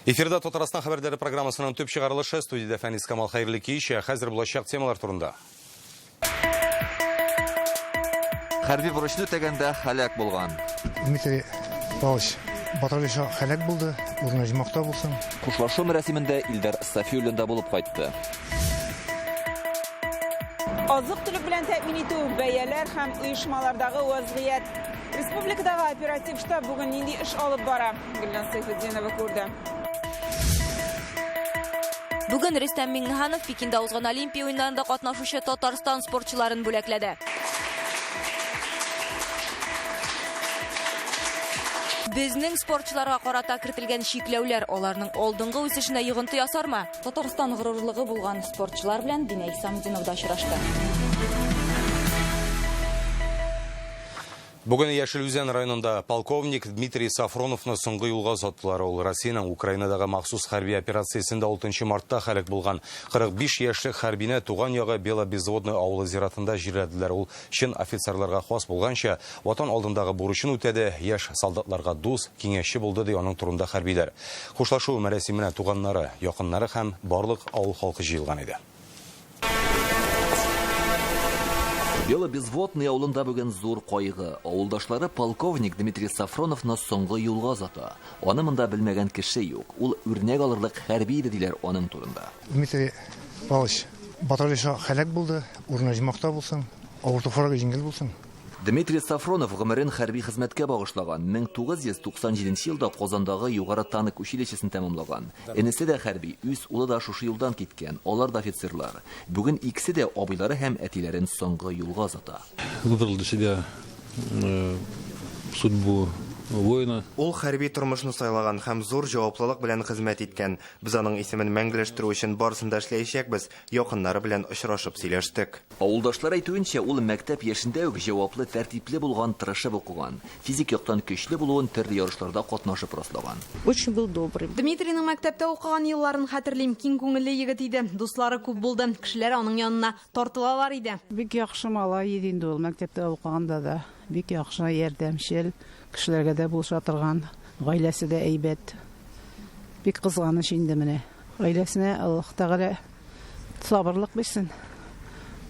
Эфирда Татарстан хабарлары программасының төп чыгарылышы студияда Фәнис Камал хәерле кич, хәзер булачак темалар турында. Хәрби бурычны үтәгәндә һәлак булган. Дмитрий Павлович батальонда һәлак булды, урыны җимакта булсын. Кушлашу мәрәсимендә Илдар Сафиуллинда булып кайтты. Азык-түлек белән тәэмин итү, бәяләр һәм оешмалардагы вазгыять. Республикадагы оператив штаб бүген нинди эш алып бара? Гөлназ Сайфетдинова күрде. Бүген Рөстәм Миңнеханов Пекинда узган Олимпия уеннарында катнашучы Татарстан спортчыларын бүләкләде. Безнең спортчыларга карата кертелгән шикләүләр аларның алдынгы үсешенә йогынты ясармы? Татарстан горурлыгы булган спортчылар белән Динә Исамдинов да очрашты. Бүген Яшелүзән районында полковник Дмитрий Сафроновны соңгы юлга озаттылар. Ул Россиянең Украинадагы махсус хәрби операциясендә 6 мартта һәлак булган. 45 яшьлек хәрбине туган ягы Белобезводный авылы зиратында җирләделәр. Ул чын офицерларга хас булганча, ватан алдындагы бурычын үтәде, яшь солдатларга дус, киңәшче булды ди аның турында хәрбиләр. Хушлашу мәрәсименә туганнары, якыннары һәм барлык авыл халкы җыелган иде. Белобезводный авылында бүген зур кайгы. Авылдашлары полковник Дмитрий Сафроновны соңгы юлга озата. Аны монда белмәгән кеше юк. Ул үрнәк алырлык хәрби иде диләр аның турында. Дмитрий Павлович батальонда һәлак булды, урыны җимакта булсын, авыр туфрагы җиңел булсын. Дмитрий Сафронов гомерен хәрби хезмәткә багышлаган. 1997 елда Казандагы югары танк училищесын тәмамлаган. Энесе дә хәрби, үз улы да шушы юлдан киткән. Алар да офицерлар. Бүген икесе дә абыйлары һәм әтиләрен соңгы юлга озата. Выбрал для себя судьбу воина. Ул хәрби тормышны сайлаган һәм зур җаваплылык белән хезмәт иткән. Без аның исемен мәңгеләштерү өчен барысын да эшләячәкбез. Якыннары белән очрашып сөйләштек. Авылдашлар әйтүенчә, ул мәктәп яшендә үк җаваплы, тәртипле булган, тырышып укыган. Физик яктан көчле булуын төрле ярышларда катнашып раслаган. Очень был добрый. Дмитрийның мәктәптә укыган елларын хәтерлим, киң күңелле егет иде. Дуслары күп булды, кешеләр аның янына тартылалар иде. Бик яхшы малай иде инде ул мәктәптә укыганда да. Бик яхшы ярдәмчел, кешеләргә дә булыша торган, гаиләсе дә әйбәт. Бик кызганыч инде менә. Гаиләсенә Аллаһ Тәгалә сабырлык бирсен.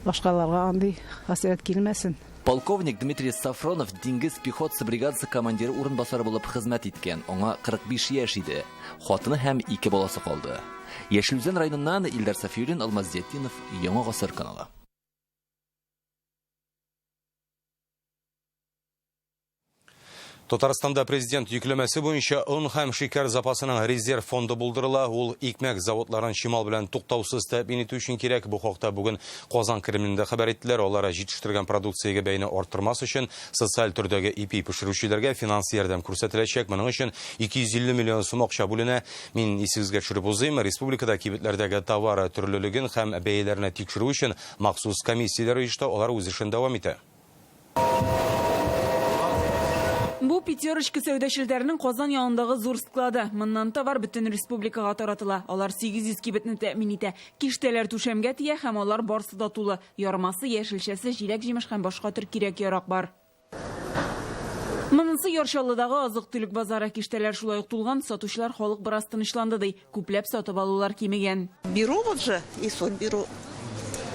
Башкаларга андый хәсрәт килмәсен. Полковник Дмитрий Сафронов диңгез пехотасы бригадасы командиры урынбасары булып хезмәт иткән. Аңа 45 яшь иде. Хатыны һәм 2 баласы калды. Яшелүзән районыннан Илдар Сафиуллин, Алмаздетдинов, Яңа гасыр каналы. Татарстанда президент йөкләмәсе буенча он һәм шикәр запасының резерв фонды булдырыла. Ул икмәк заводларын чимал белән туктаусыз тәэмин итү өчен кирәк. Бу хакта бүген Казан Кремлендә хәбәр иттеләр. Алар җитештергән продукциягә бәйне арттырмас өчен социаль төрдәге ипи пешерүчеләргә финанс ярдәм күрсәтеләчәк. Моның өчен 250 миллион сум акча бүленә. Мин исегезгә төшереп узыйм. Республикада кибетләрдәге товар төрлелеген һәм бәяләрне тикшерү өчен махсус комиссияләр оешты. Алар үз эшен дәвам итә. Бу пятерочка сәүдәшеләренең Казан янындагы зур склады. Моннан товар бөтен республикага таратыла. Алар 800 кибетне тәэмин итә. Киштәләр түшәмгә тия һәм алар барсы да тулы. Ярмасы, яшелчәсе, җиләк-җимеш һәм башка төр кирәк-ярак бар. Монысы Яршаллыдагы азык-түлек базары. Киштәләр шулай ук тулган, сатучылар халык бераз тынычланды ди. Күпләп сатып алулар кимегән. Беру вот же и соль беру.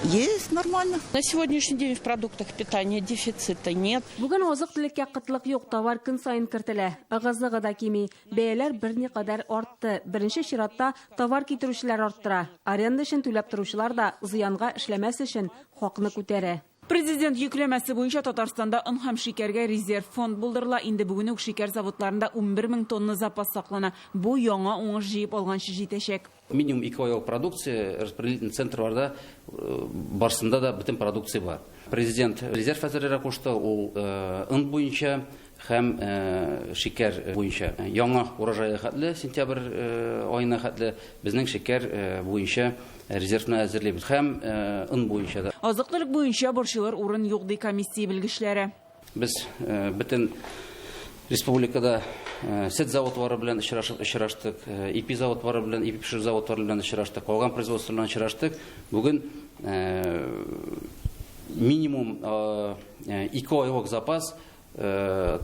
Есть нормально. На сегодняшний день в продуктах питания дефицита нет. Бүген азык-төлеккә кытлык юк, товар көн сайын кертелә. Ыгызлыгы да кими. Бәяләр берникадәр артты. Беренче чиратта товар китерүчеләр арттыра. Аренда өчен түләп торучылар да зыянга эшләмәс өчен хакны күтәрә. Президент йөкләмәсе буенча Татарстанда он һәм шикәргә резерв фонд булдырыла. Инде бүген үк шикәр заводларында 11 000 тонна запас саклана. Бу яңа уңыш җыеп алганчы җитәчәк. Минимум 2 айлык продукция распределительный центрларда барсында да бөтен продукция бар. Президент резерв әзерләре кушты, ул ын буенча һәм шикәр буенча. Яңа урожайга хәтле сентябрь аена хәтле безнең шикәр буенча резервны әзерләйбез һәм ын буенча да. Азык-түлек буенча борчылыр урын юк ди комиссия белгечләре. Без бөтен республикада сөт заводлары белән очраштык, ипи заводлары белән, ипи пешерү заводлары белән очраштык, калган производстволардан очраштык. Бүген минимум 2 айлык запас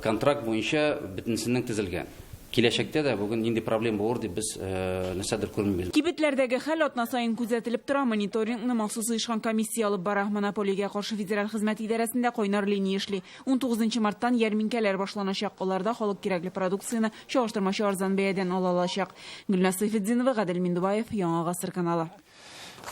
контракт буенча бөтенсенең төзелгән. Киләчәктә дә бүген нинди проблема булыр дип біз нәрсәдер күрмибез. Кибетләрдәге хәл атна сайын күзәтелеп тора, мониторингны махсус оешкан комиссия алып бара. Монополиягә каршы федераль хезмәт идарәсендә кайнар линия эшли. 19 марттан ярминкәләр башланачак. Аларда халык кирәкле продукцияны чагыштырмача арзан бәядән ала алачак. Гөлназ Сайфетдинова, Гадел Миндубаев, Яңа Гасыр каналы.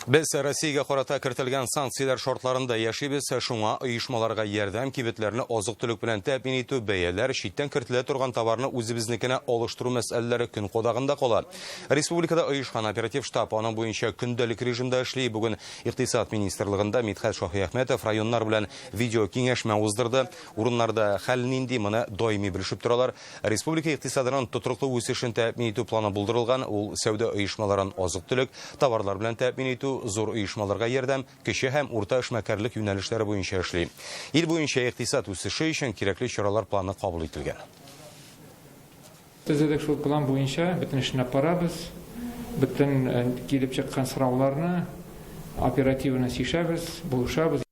Без Россиягә карата кертелгән санкцияләр шартларында яшибез, шуңа оешмаларга ярдәм, кибетләрне азык-төлек белән тәэмин итү, бәяләр, читтән кертелә торган товарны үзебезнекенә алыштыру мәсьәләләре көн кодагында кала. Республикада оешкан оператив штаб аның буенча көндәлек режимда эшли. Бүген Икътисад министрлыгында Мидхәт Шаһиәхмәтов районнар белән видео киңәшмә уздырды. Урыннарда хәл нинди, моны даими белешеп торалар. Республика икътисадының тотрыклы үсешен тәэмин итү планы булдырылган. Ул сәүдә оешмаларын азык-төлек, товарлар белән тәэмин итү, зур оешмаларга ярдәм, кече һәм урта эшмәкәрлек юнәлешләре буенча эшли. Ил буенча икътисад үсеше өчен кирәкле чаралар планы кабул ителгән. Төзедек шул план буенча бөтен эшне апарабыз, бөтен килеп чыккан сорауларны оперативно сишәбез, булышабыз.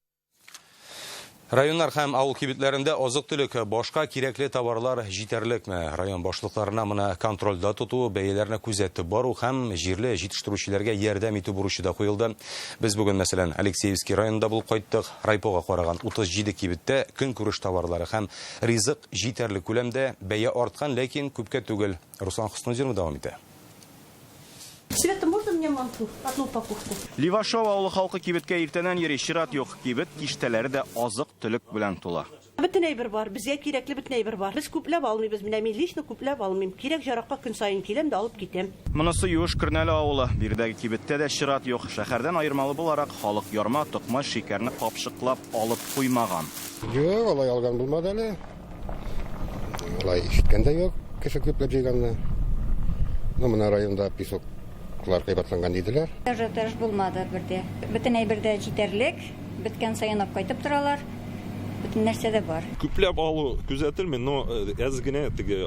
Районнар һәм авыл кибетләрендә азык-төлек, башка кирәкле товарлар җитәрлекме? Район башлыкларына моны контрольдә тоту, бәяләрне күзәтеп бару һәм җирле җитештерүчеләргә ярдәм итү бурычы да куелды. Без бүген мәсәлән Алексеевский районында булып кайттык. Райпога караган 37 кибеттә көнкүреш товарлары һәм ризык җитәрлек күләмдә, бәя арткан, ләкин күпкә түгел. Руслан Хуснудинов дәвам итә. Света, можно мне манту? Одну упаковку. Ливашова авылы халкы кибеткә иртәнән йөри, чират юк. Кибет киштәләре дә азык-төлек белән тула. Бөтен әйбер бар, безгә кирәкле бөтен әйбер бар. Без күпләп алмыйбыз, менә мин лично күпләп алмыйм. Кирәк жаракка көн сайын киләм дә алып китәм. Монысы Юеш Көрнәле авылы. Биредәге кибеттә дә чират юк. Шәһәрдән айырмалы буларак халык ярма, токма, шикәрне капшыклап алып куймаган. Юк, алай алган булмады әле. Алай ишеткәндә юк, кеше күпләп җыйганны. Менә районда песок кайбатланган диделәр. Ажиотаж булмады бердә. Бөтен әйбердә җитәрлек, беткән сайын кайтып торалар. Бөтен нәрсә дә бар. Күпләп алу күзәтелми, но әз генә теге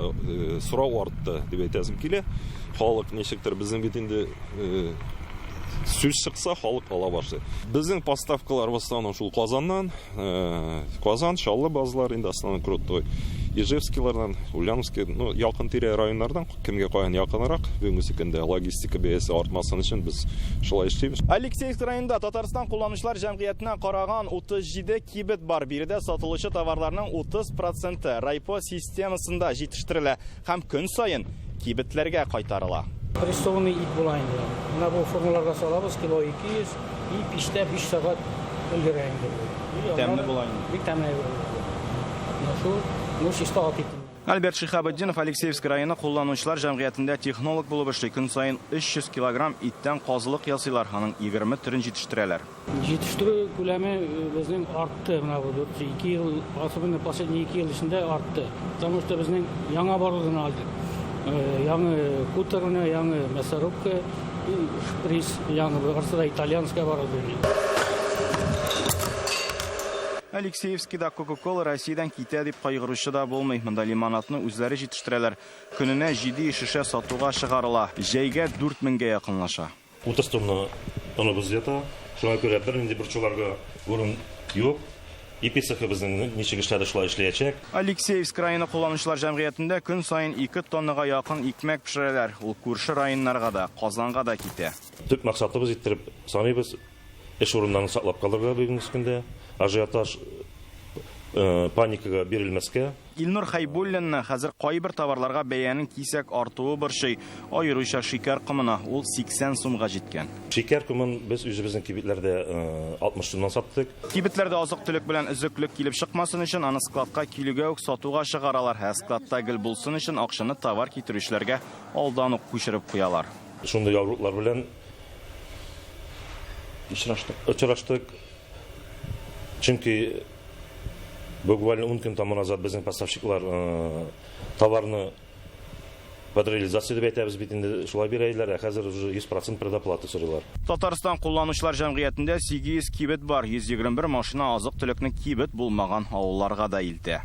сорау артты дип әйтәсем килә. Халык ничектер безнең бит инде сүз чыкса, халык ала башлый. Безнең поставкалар в основном шул Казаннан, Казан, Чаллы базалар инде основной крутой. Ижевскийлардан, Ульяновский, ну, якын тирә районнардан, кемгә каян якынрак, бүгенге секендә логистика бәясе артмасын өчен без шулай эшлибез. Алексеевск районында Татарстан кулланучылар җәмгыятенә караган 37 кибет бар. Биредә сатылучы товарларның 30% райпо системасында җитештерелә һәм көн сайын кибетләргә кайтарыла. Прессованный ит була инде. Менә бу формуларга салабыз, кило 200, и пиштә 5 сәгать өлгерә инде. Тәмле була инде. Бик тәмле. Ну, чисто аппетит. Альберт Шихабетдинов Алексеевск районы кулланучылар җәмгыятендә технолог булып эшли. Көн сайын 300 килограмм иттән казылык ясыйлар, аның 20 төрен җитештерәләр. Җитештерү күләме безнең артты, менә бу 2 ел, особенно последние 2 ел эчендә артты. Потому что безнең яңа оборудование алдык. Яңа кутерны, яңа мясорубка, шприц, яңа барысы итальянская оборудование. Алексеевскида Coca-Cola Россиядән китә дип кайгыручы да булмый. Монда лимонадны үзләре җитештерәләр. Көненә 7 шешә сатуга чыгарыла. Җәйгә 4000-гә якынлаша. 30 тонна біз ята. Шуңа күрә бернинди борчуларга урын юк. Иписахы безнең ничек эшләде шулай эшләячәк. Алексеевск районы кулланучылар җәмгыятендә көн сайын 2 тоннага якын икмәк пешерәләр. Ул күрше районнарга да, Казанга да китә. Төп максатыбыз иттереп саныйбыз. Эш урыннарын саклап калырга бүгенге көндә. Ажиотаж паникага бирелмәскә. Илнур Хайбуллинны хәзер кайбер товарларга бәянең кисәк артуы борчый. Аеруча шикәр кымына ул 80 сумга җиткән. Шикәр кымын без үзебезнең кибетләрдә 60 сумнан саттык. Кибетләрдә азык-төлек белән өзеклек килеп чыкмасын өчен аны складка килүгә үк сатуга чыгаралар. Складта гел булсын өчен акчаны товар китерүчеләргә алдан ук күчереп куялар. Шундый явруклар белән очраштык. Чөнки буквально 10 көн тому назад безнең поставщиклар товарны под реализация дип әйтәбез бит инде шулай бирәйләр, хәзер уже 100% предоплата сорыйлар. Татарстан кулланучылар җәмгыятендә 800 кибет бар, 121 машина азык-төлекне кибет булмаган авылларга да илтә.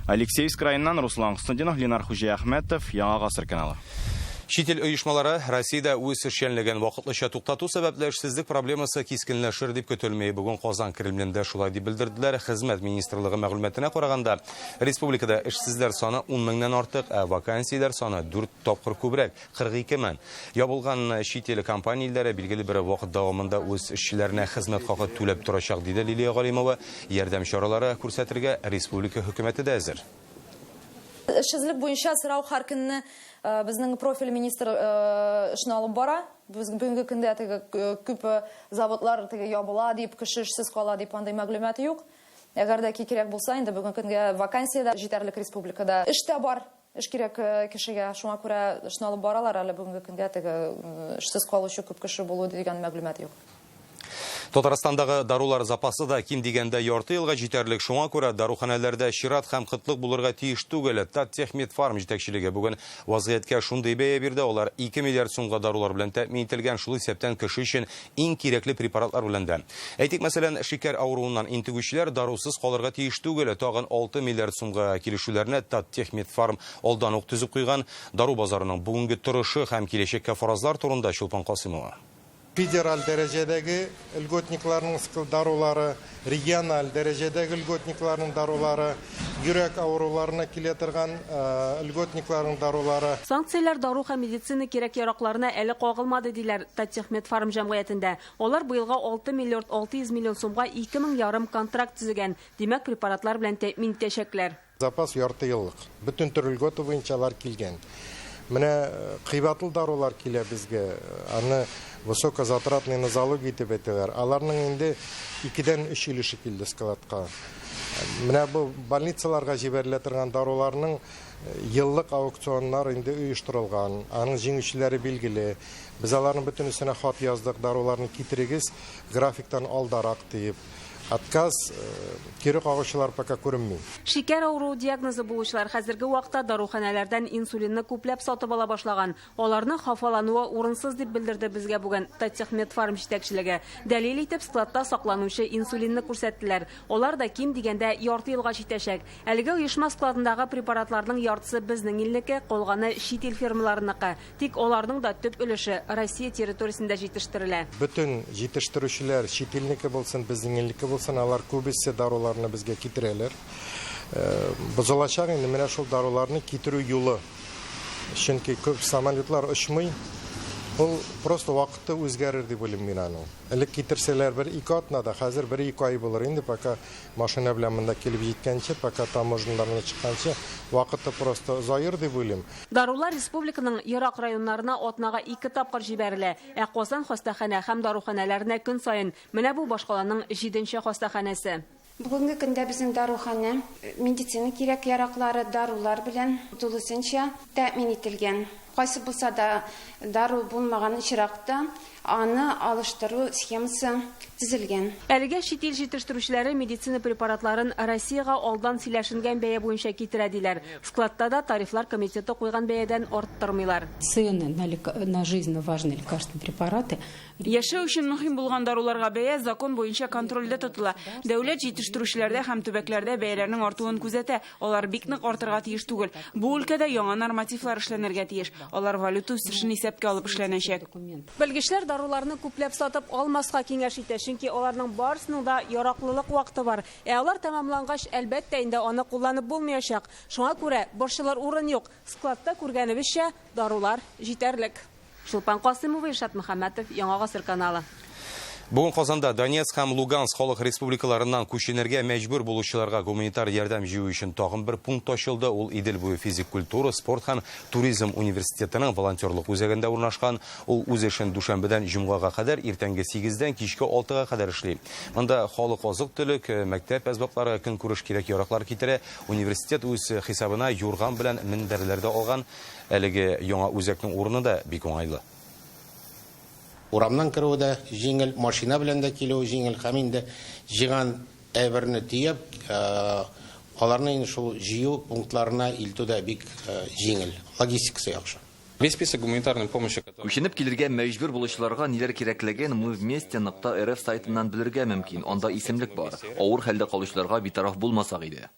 Алексеевск районыннан Руслан Хуснудинов, Ленар Хуҗаәхмәтов, Яңа Гасыр каналы. Шетел оешмалары Россияда үз эшчәнлеген вакытлыча туктату сәбәпле эшсезлек проблемасы кискенләшер дип көтелмәй. Бүген Казан Кремлендә шулай дип белдерделәр. Хезмәт министрлыгы мәгълүматына караганда, республикада эшсезләр саны 10 меңнән артык, ә вакансияләр саны 4 тапкыр күбрәк, 42 мең. Ябылган шетел компанияләре билгеле бер вакыт дәвамында үз эшчеләренә хезмәт хакы түләп торачак, диде Лилия Галимова. Ярдәм чаралары күрсәтергә республика хөкүмәте дә әзер. Эшсезлек буенча сорау һәр көнне безнең профиль министр эшне алып бара. Бүгенге көндә күп заводлар ябыла дип, кеше эшсез кала дип андай мәгълүмат юк. Әгәр дә кирәк булса, инде бүгенге көнгә вакансиядә җитәрлек республикада эш тә бар. Эш кирәк кешегә, шуңа күрә эшне алып баралар, әле бүгенге көнгә эшсез калучы күп кеше булу дигән мәгълүмат юк. Татарстандагы дарулар запасы да ким дигәндә ярты елга җитәрлек. Шуңа күрә даруханәләрдә чират һәм кытлык булырга тиеш түгел. Таттехмедфарм җитәкчелеге бүген вазгыятькә шундый бәя бирде. Алар 2 миллиард сумга дарулар белән тәэмин ителгән. Шул исәптән кеше өчен иң кирәкле препаратлар белән дә. Әйтик, мәсәлән, шикәр авыруыннан интегүчеләр дарусыз калырга тиеш түгел. Тагын 6 миллиард сумга килешүләрне Таттехмедфарм алдан ук төзеп куйган. Дару базарының бүгенге торышы һәм киләчәккә фаразлар турында Чулпан Касымова. Федераль дәрәҗәдәге льготникларның дарулары, региональ дәрәҗәдәге льготникларның дарулары, йөрәк авыруларына килә торган льготникларның дарулары. Санкциялар дару һәм медицина кирәк-яракларына әле кагылмады диләр Таттехмедфарм җәмгыятендә. Алар быелга 6 миллиард 600 миллион сумга 2,5 контракт төзегән. Димәк, препаратлар белән тәэмин итәчәкләр. Запас ярты еллык. Бөтен төр льготы буенча алар килгән. Менә кыйбатлы дарулар килә безгә. Аны высокозатратный нозология дип әйтәләр. Аларның инде 2дән 3 ел килде складка. Менә бу больницаларга җибәрелә торган даруларның еллык аукционнар инде оештырылган. Аның җиңүчеләре билгеле. Без аларның бөтенесенә хат яздык, даруларны китерегез, графиктан алдарак дип. Отказ кире кагучылар пока күренми. Шикәр авыруы диагнозы булучылар хәзерге вакытта даруханәләрдән инсулинны күпләп сатып ала башлаган. Аларның хафалануы урынсыз дип белдерде безгә бүген Таттехмедфарм җитәкчелеге. Дәлил итеп, складта сакланучы инсулинны күрсәттеләр. Алар да ким дигәндә ярты елга җитәчәк. Әлеге оешма складындагы препаратларның яртысы безнең илнеке, калганы чит ил фирмаларыныкы. Тик аларның да төп өлеше Россия территориясендә җитештерелә. Бөтен җитештерүчеләр чит илнеке булсын, безнең илнеке алар күбесе даруларны безгә китерәләр. Бозылачак инде менә шул даруларны китерү юлы. Чөнки күп самолетлар очмый. Ул просто вакытты үзгәрер дип уйлыйм мин аны. Элек китерсәләр 1-2 атнада, хәзер 1-2 ай булыр инде, пока машина белән монда килеп җиткәнче, пока таможняларны чыкканчы вакытты просто узайыр дип уйлыйм. Дарулар республиканың ерак районнарына атнага 2 тапкыр җибәрелә. Ә Казан хастаханә һәм даруханәләренә көн саен. Менә бу башкаланың 7нче хастаханәсе. Бүгенге көндә безнең дарухана медицина кирәк-яраклары дарулар белән тулысынча тәэмин ителгән. Кайсы булса да дару булмаган чиракта аны алыштыру схемасы төзелгән. Әлегә чит ил җитештерүчеләре медицина препаратларын Россиягә алдан сөйләшенгән бәя буенча китерә диләр. Складта да тарифлар комитеты куйган бәядән арттырмыйлар. Цены на жизненно важные лекарственные препараты. Яшәү өчен мөһим булган даруларга бәя закон буенча контрольдә тотыла. Дәүләт җитештерүчеләрдә һәм төбәкләрдә бәяләрнең артуын күзәтә. Алар бик нык артырга тиеш түгел. Бу өлкәдә яңа нормативлар эшләнергә тиеш. Алар валюта үсешен исәпкә алып эшләнәчәк. Белгечләр даруларны күпләп сатып алмаска киңәш итә, чөнки аларның барысының да яраклылык вакыты бар. Алар тәмамлангач, әлбәттә инде аны кулланып булмаячак. Шуңа күрә борчылар урын юк. Складта күргәнебезчә дарулар җитәрлек. Чулпан Касымова, Илшат Мөхәммәтов, Яңа Гасыр каналы. Бүген Казанда Донецк һәм Луганск халык республикаларыннан күченергә мәҗбүр булучыларга гуманитар ярдәм җыю өчен тагын бер пункт ачылды. Ул Идел буе физик культура, спорт һәм туризм университетының волонтерлык үзәгендә урнашкан. Ул үз эшен дүшәмбедән җомгага кадәр иртәнге 8дән кичке 6га кадәр эшли. Монда халык азык-төлек, мәктәп әсбаплары, көнкүреш кирәк-яраклар китерә. Университет үз хисабына юрган белән мендәрләрдә алган. Әлеге яңа үзәкнең урыны да бик уңайлы. Урамнан кіруі де жеңіл, машина белән дә килү жеңіл, һәм инде җыган әйберне тиеп, аларны инде шул җыю пунктларына илтү дә бик жеңіл. Логистикасы яхшы. Весь список гуманитарной помощи, Күченеп килергә мәҗбүр булучыларга ниләр кирәклеген muvmeste.rf сайтыннан белергә мөмкин. Анда исемлек бар. Авыр хәлдә калучыларга битараф булмасак иде.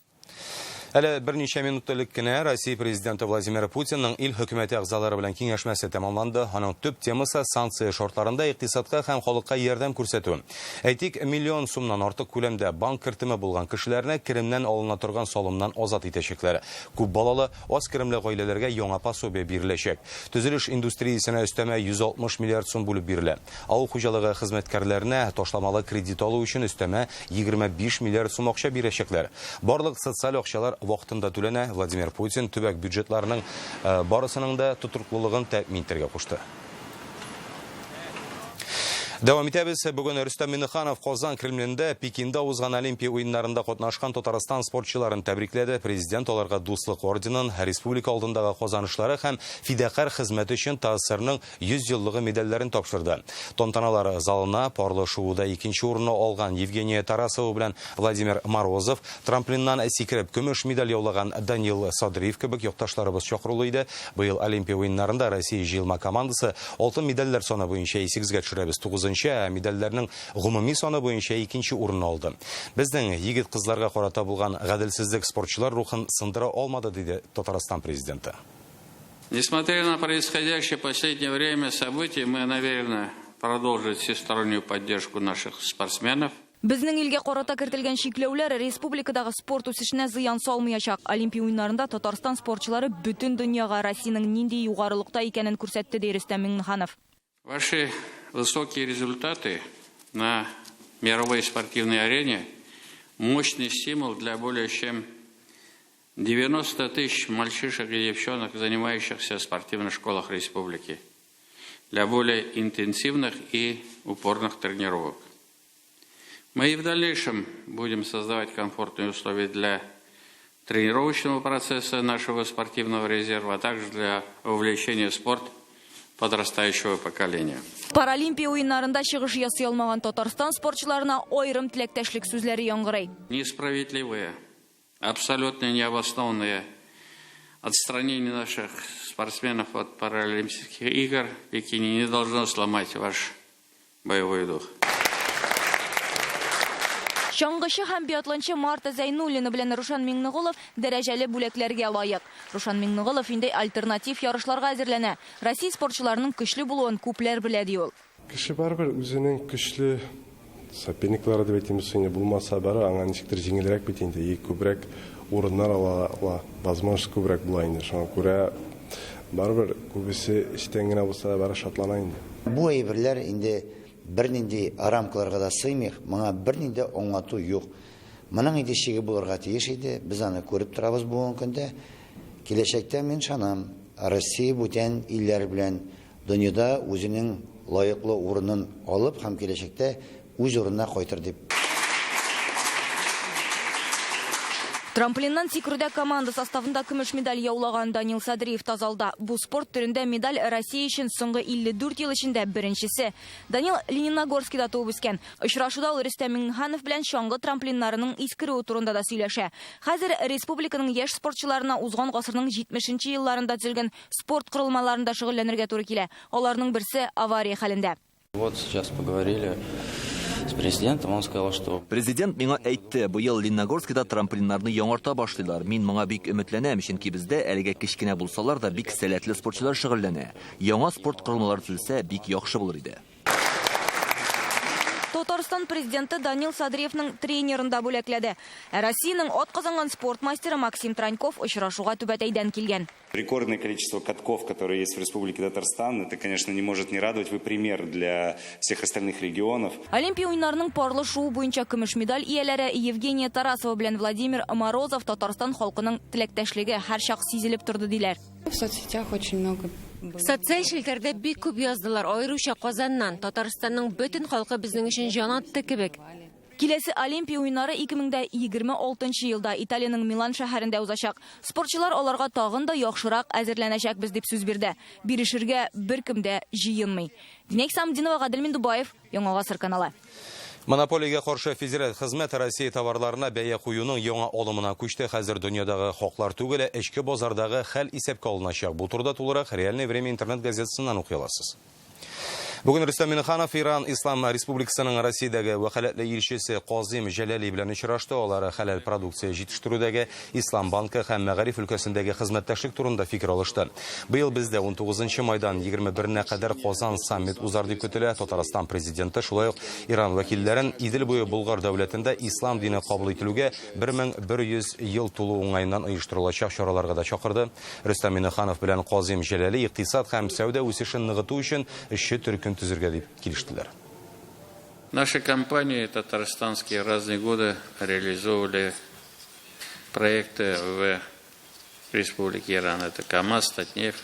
Әле берничә минут элек кенә Россия президенты Владимир Путинның ил хөкүмәте әгъзалары белән киңәшмәсе тәмамланды. Аның төп темасы санкция шартларында икътисадка һәм халыкка ярдәм күрсәтү. Әйтик, миллион сумнан артык күләмдә банк кертеме булган кешеләрне керемнән алына торган салымнан азат итәчәкләр. Күп балалы, аз керемле гаиләләргә яңа пособие биреләчәк. Төзелеш индустриясенә өстәмә 160 миллиард сум бүлеп бирелә. Авыл хуҗалыгы хезмәткәрләренә ташламалы кредит алу өчен өстәмә 25 миллиард сум акча бирәчәкләр. Барлык социаль акчалар вакытында түләнә. Владимир Путин төбәк бюджетларының барысының да тотрыклылыгын тәэмин итәргә кушты. Дәвам итәбез. Бүген Рөстәм Миңнеханов Казан Кремлендә Пекинда узган Олимпия уеннарында катнашкан Татарстан спортчыларын тәбрикләде. Президент аларга дуслык орденын, республика алдындагы казанышлары һәм фидакарь хезмәте өчен ТАССРның 100 еллыгы медальләрен тапшырды. Тантаналар залына парлы шоуда икенче урынны алган Евгения Тарасова белән Владимир Морозов, трамплиннан сикереп көмеш медаль яулаган Данил Садриев кебек якташларыбыз чакырылды иде. Быел Олимпия уеннарында Россия җыелма командасы алтын медальләр саны буенча 8-гә төшерәбез. Медальләрнең гомуми саны буенча 2нче урынны алды. Безнең егет кызларга карата булган гаделсезлек спортчылар рухын сындыра алмады, диде Татарстан президенты. Несмотря на происходящее в последнее время события, мы намерены продолжить всестороннюю поддержку наших спортсменов. Безнең илгә карата кертелгән чикләүләр республикадагы спорт үсешенә зыян салмаячак. Олимпия уеннарында Татарстан спортчылары бөтен дөньяга Россиянең нинди югарылыкта икәнен күрсәтте, ди Рөстәм Миңнеханов. Ваши высокие результаты на мировой спортивной арене – мощный стимул для более чем 90 тысяч мальчишек и девчонок, занимающихся в спортивных школах республики, для более интенсивных и упорных тренировок. Мы и в дальнейшем будем создавать комфортные условия для тренировочного процесса нашего спортивного резерва, а также для увлечения в спорт подрастающего поколения. Паралимпия уеннарында чыгыш ясый алмаган Татарстан спортчыларына айрым теләктәшлек сүзләре яңгырый. Несправедливое, абсолютно необоснованное отстранение наших спортсменов от Паралимпийских игр в Пекине не должно сломать ваш боевой дух. Чаңгычы һәм биатлончы Марта Зәйнуллина белән Рушан Миңнегулов дәрәҗәле бүләкләргә лаек. Рушан Миңнегулов инде альтернатив ярышларга әзерләнә. Россия спортчыларының көчле булуын күпләр белә, ди ул. Кеше барбыр үзенең көчле соперниклары дип әйтәбез, булмаса бары аңа ничектер җиңелрәк бит инде, күбрәк урыннар ала, возможность күбрәк була инде. Шуңа күрә барбыр күбесе эштән генә булса бары шатлана инде. Бу әйберләр инде бернинди рамкаларга да сыймый, моңа бернинди оңату юк. Моның инде шиге булырга тиеш иде. Без аны күреп торабыз бүгенге көндә. Киләчәктә мин шанам, Россия бүтән илләр белән дөньяда үзенең лаеклы урынын алып һәм киләчәктә үз урынына кайтыр дип. Трамплиннан сикерүдә команда составында көмеш медаль яулаган Данил Садриев тазалда. Бу спорт төрендә медаль Россия өчен соңгы 54 ел эчендә беренчесе. Данил Лениногорскида туып үскән. Очрашуда ул Рөстәм Миңнеханов белән чаңгы трамплиннарының искерүе турында да сөйләшә. Хәзер республиканың яшь спортчыларына узган гасырның 70нче елларында төзелгән спорт корылмаларында шөгыльләнергә туры килә. Аларның берсе авария хәлендә. Вот сейчас поговорили с президентом, он сказал, что... Президент миңа әйтте, быел Лениногорскида трамплиннарны яңарта башлыйлар. Мин моңа бик өметләнәм, чөнки бездә әлегә кечкенә булсалар да бик сәләтле спортчылар шөгыльләнә. Яңа спорт корылмалары төзелсә, бик яхшы булыр иде. Татарстан президенты Данил Садриевның тренерында бүләкләде. Россиянең атказанган спорт мастеры Максим Траньков очрашуга Түбәтәйдән килгән. Рекордное количество катков, которые есть в Республике Татарстан, это, конечно, не может не радовать. Вы пример для всех остальных регионов. Олимпия уеннарының парлы шоу буенча көмеш медаль ияләре Евгения Тарасова белән Владимир Морозов Татарстан халкының теләктәшлеге һәрчак сизелеп торды диләр. В соцсетях очень много. Социаль шелтәрдә бик күп яздылар, аеруча Казаннан. Татарстанның бөтен халкы безнең өчен җан атты кебек. Киләсе Олимпия уеннары 2026 елда Италиянең Милан шәһәрендә узачак. Спортчылар аларга тагын да яхшырак әзерләнәчәкбез дип сүз бирде. Бирешергә беркем дә җыенмый. Динек Самдинова, Гаделмин Дубаев, Яңа Гасыр каналы. Монополиягә каршы федераль хезмәт Россия товарларына бәя куюның яңа алымына күчте. Хәзер дөньядагы хаклар түгел, эчке базардагы хәл исәпкә алыначак. Бу турыда тулырак Реальное время интернет газетасыннан укый аласыз. Бүген Рөстәм Миннеханов Иран Ислам Республикасының Россиядәге вәкаләтле илчесе Казим Җәләли белән очрашты. Алар хәләл продукция җитештерүдәге Ислам банкы һәм Мәгариф өлкәсендәге хезмәттәшлек турында фикер алышты. Быел бездә 19 майдан 21-нә кадәр Казан саммит узар дип көтелә. Татарстан президенты шулай ук Иран вәкилләрен Идел буе Болгар дәүләтендә ислам дине кабул ителүгә 1100 ел тулу уңаеннан оештырылачак чараларга да чакырды. Рөстәм Миннеханов белән Казим Җәләли икътисад һәм сәүдә үсешен ныгыту өчен эшче төркем төзергә дип килештеләр. Наши компании татарстанские разные годы реализовывали проекты в Республике Иран. Это КАМАЗ, Татнефть,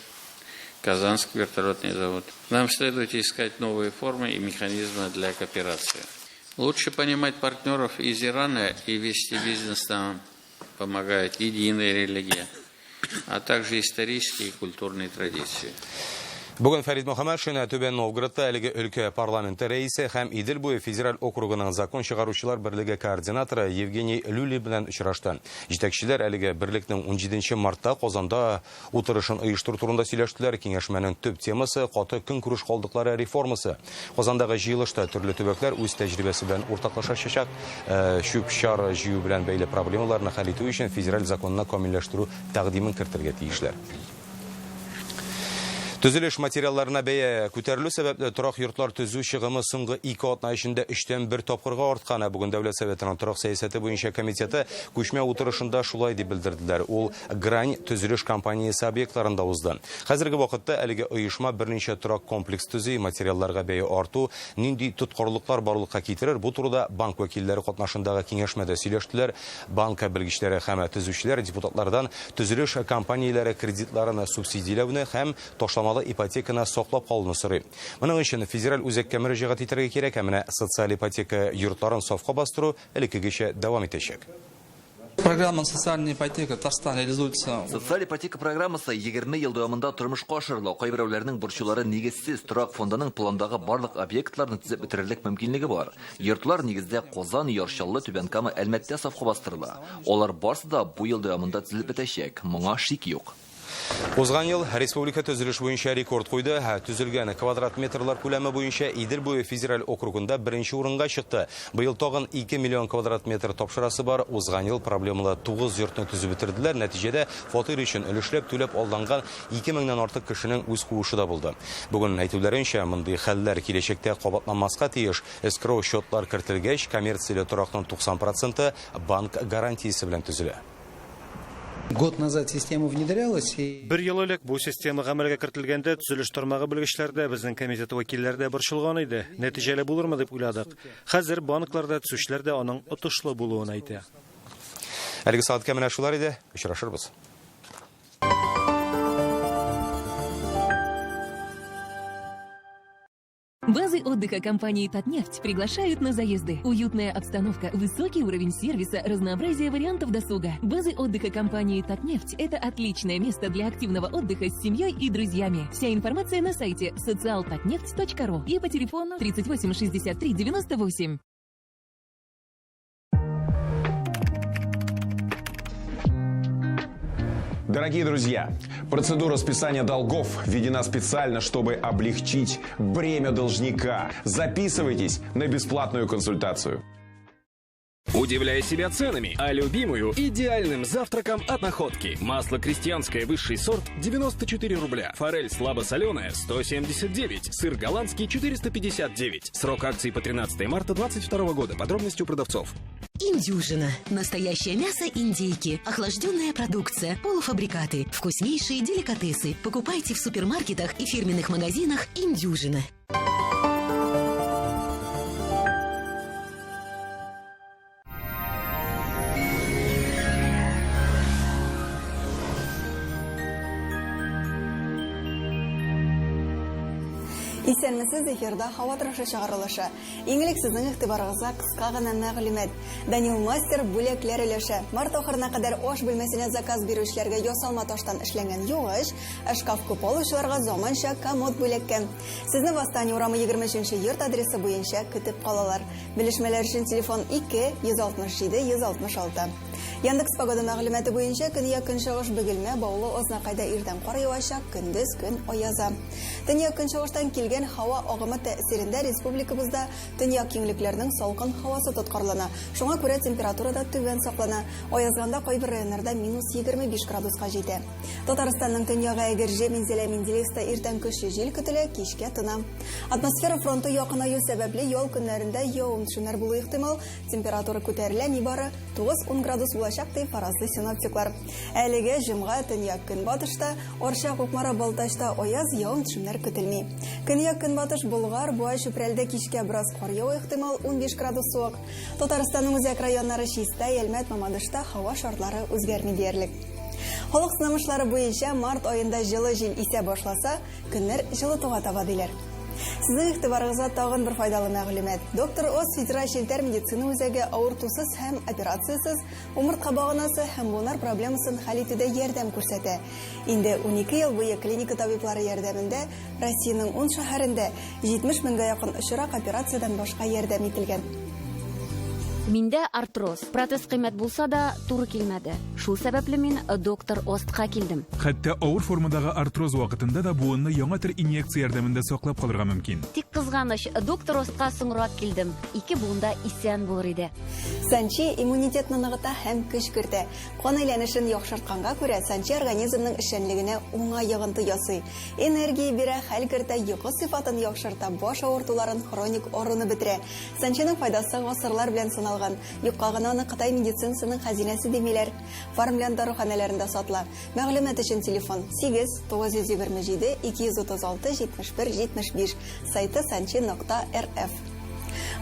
Казанский вертолетный завод. Нам следует искать новые формы и механизмы для кооперации. Лучше понимать партнеров из Ирана и вести бизнес нам помогает единая религия, а также исторические и культурные традиции. Бүген Фәрит Мөхәммәтшин Түбән Новгородта әлеге өлкә парламенты рәисе һәм Идел буе федераль округының закон чыгаручылар берлеге координаторы Евгений Люли белән очрашты. Җитәкчеләр әлеге берлекнең 17 мартта Казанда утырышын оештыру турында сөйләштеләр. Киңәшмәнең төп темасы каты көнкүреш калдыклары реформасы. Казандагы җыелышта төрле төбәкләр үз тәҗрибәсе белән уртаклашачак, чүп-чар җыю белән бәйле проблемаларны хәл итү өчен федераль законны камилләштерү тәкъдимен кертергә тиешләр. Төзелеш материалларына бәя күтәрелү сәбәпле торак йортлар төзү чыгымы соңгы 2 атна эчендә 3тән 1 тапкырга арткан. Бүген Дәүләт Советының торак сәясәте буенча комитеты күчмә утырышында шулай дип белдерделәр. Ул Грань төзелеш компаниясе объектларында узды. Хәзерге вакытта әлеге оешма берничә торак комплекс төзи, материалларга бәя арту, нинди тоткарлыклар барлыкка китерер. Бу турыда банк вәкилләре катнашындагы киңәшмәдә сөйләштеләр. Банк белгечләре һәм төзүчеләр депутатлардан төзелеш компанияләре кредитларын субсидияләүне һәм ташлама ипотеканы саклап калуны сорый. Моның өчен федераль үзәккә мөрәҗәгать итәргә кирәк, ә менә социаль ипотека йортларын сафка бастыру элеккегечә дәвам итәчәк. Программа социальная ипотека Татарстан реализуется. Социаль ипотека программасы 20 ел дәвамында тормышка ашырыла. Кайберәүләрнең борчулары нигезсез торак фондының пландагы барлык объектларны төзеп бетерерлек мөмкинлеге бар. Йортлар нигездә Казан, Ярчаллы, Түбән-Кама, Әлмәттә сафка бастырыла. Алар барсы да бу ел дәвамында төзелеп бетәчәк. Моңа шик юк. Узган ел республика төзелеш буенча рекорд куйды. Төзелгән квадрат метрлар күләме буенча Идел буе федераль округында беренче урынга чыкты. Быел тагын 2 миллион квадрат метр тапшырасы бар. Узган ел проблемалы 9 йортны төзеп бетерделәр. Нәтиҗәдә фатир өчен өлешләп түләп алган 2000-нән артык кешенең үз куышы да булды. Бүген әйтүләренчә, мондый хәлләр киләчәктә кабатланмаска тиеш. Эскроу счетлар кертелгәч, коммерцияле торакның 90% банк гарантиясе белән төзелә. Год назад система внедрялась и... Бер ел элек бу система гамәлгә кертелгәндә төзелеш тармагы белгечләрдә безнең комитет вәкилләре борчылган иде. Нәтиҗәле булырмы дип уйладык. Хәзер банкларда төзүчеләр дә аның отышлы булуын әйтә. Әлеге сәгатькә менә шулар иде. Очрашырбыз. Базы отдыха компании «Татнефть» приглашают на заезды. Уютная обстановка, высокий уровень сервиса, разнообразие вариантов досуга. Базы отдыха компании «Татнефть» — это отличное место для активного отдыха с семьей и друзьями. Вся информация на сайте socialtatneft.ru и по телефону 38 63 98. Дорогие друзья, процедура списания долгов введена специально, чтобы облегчить бремя должника. Записывайтесь на бесплатную консультацию. Удивляй себя ценами, а любимую идеальным завтраком от Находки. Масло крестьянское высший сорт 94 рубля. Форель слабосоленая 179. Сыр голландский 459. Срок акции по 13 марта 2022 года. Подробности у продавцов. Индюжина. Настоящее мясо индейки. Охлажденная продукция. Полуфабрикаты. Вкуснейшие деликатесы. Покупайте в супермаркетах и фирменных магазинах Индюжина. Исәнмесез эфирда һава торышы чыгарылышы. Иңелек сезнең игътибарыгызга кыска гына мәгълүмат. Данил Мастер бүләкләр өлеше. Март ахырына кадәр аш бүлмәсенә заказ бирүчеләргә ясалма таштан эшләнгән югыч, шкаф күп алучыларга заманча комод бүләккән. Сезне Восстание урамы 23-нче йорт адресы буенча көтеп калалар. Белешмәләр өчен телефон 2 167 166. Яндекс погода мәгълүматы буенча көньяк-көнчыгыш Бөгелмә, Баулы, Ознакайда иртән кар явачак, көндез көн аяза. Төньяк-көнчыгыштан килгән көтәрелгән һава агымы тәэсирендә республикабызда төньяк киңлекләрнең салкын һавасы тоткарлана. Шуңа күрә температурада түбән саклана. Аязганда кайбер районнарда -25 градуска җитә. Татарстанның төньягы Әгерҗе, Минзәлә, Менделеевста иртән көчле җил көтелә, кичкә тына. Атмосфера фронты якынаю сәбәпле ял көннәрендә явым-төшемнәр булу ихтимал. Температура күтәрелә, нибары 9-10 градус булачак дип фаразлый синоптиклар. Әлегә җомга төньяк көнбатышта, Арча, Кукмара, Балтачта аяз явым-төшемнәр көтелми. Көньяк көнбатыш Болгар, Буа, Чүпрәлдә кичкә бераз кар яву ихтимал, 15 градус суык. Татарстанның үзәк районнары Чиста, Ялмәт, Мамадышта һава шартлары үзгәрми диярлек. Халык сынамышлары буенча март айында җылы җил исә башласа, көннәр җылытуга таба диләр. Сезнең игътибарыгызга тагын бер файдалы мәгълүмат. Доктор Оз федераль челтәр медицина үзәге авыртусыз һәм операциясыз умыртка баганасы һәм буыннар проблемасын хәл итүдә ярдәм күрсәтә. Инде 12 ел буе клиника табиблары ярдәмендә Россиянең 10 шәһәрендә 70 меңгә якын очрак операциядән башка ярдәм ителгән. Миндә артроз. Протез кыйммәт булса да, туры килмәде. Шул сәбәпле мин доктор Остка килдем. Хәтта авыр формадагы артроз вакытында да буынны яңа төр инъекция ярдәмендә саклап калырга мөмкин. Тик кызганыч, доктор Остка соңрак килдем. 2 буында исән булыр иде. Санчи иммунитетны ныгыта һәм көч кертә. Кан әйләнешен яхшыртканга күрә, санчи организмның эшчәнлегенә уңай йогынты ясый. Энергия бирә, хәл кертә, йокы сыйфатын яхшырта, баш авыртуларын, хроник авыруны бетерә. Санчиның файдасы гасырлар белән сыналган. Юкка гына аны Кытай медицинасының хәзинәсе димиләр. Фармлян даруханәләрендә сатыла. Мәгълүмат өчен телефон 8 927 236 71 75, сайты sanchi.rf.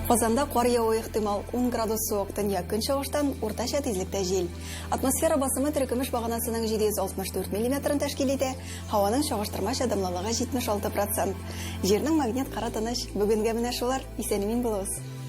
Казанда кар яву ихтимал, 10 градус суык, төньяк көнчыгыштан уртача тизлектә җил. Атмосфера басымы теркемеш баганасының 764 мм тәшкил итә, һаваның чагыштырмача дымлылыгы 76%. Җирнең магнит кара тыныч. Бүгенгә менә шулар, исән-имин булыгыз.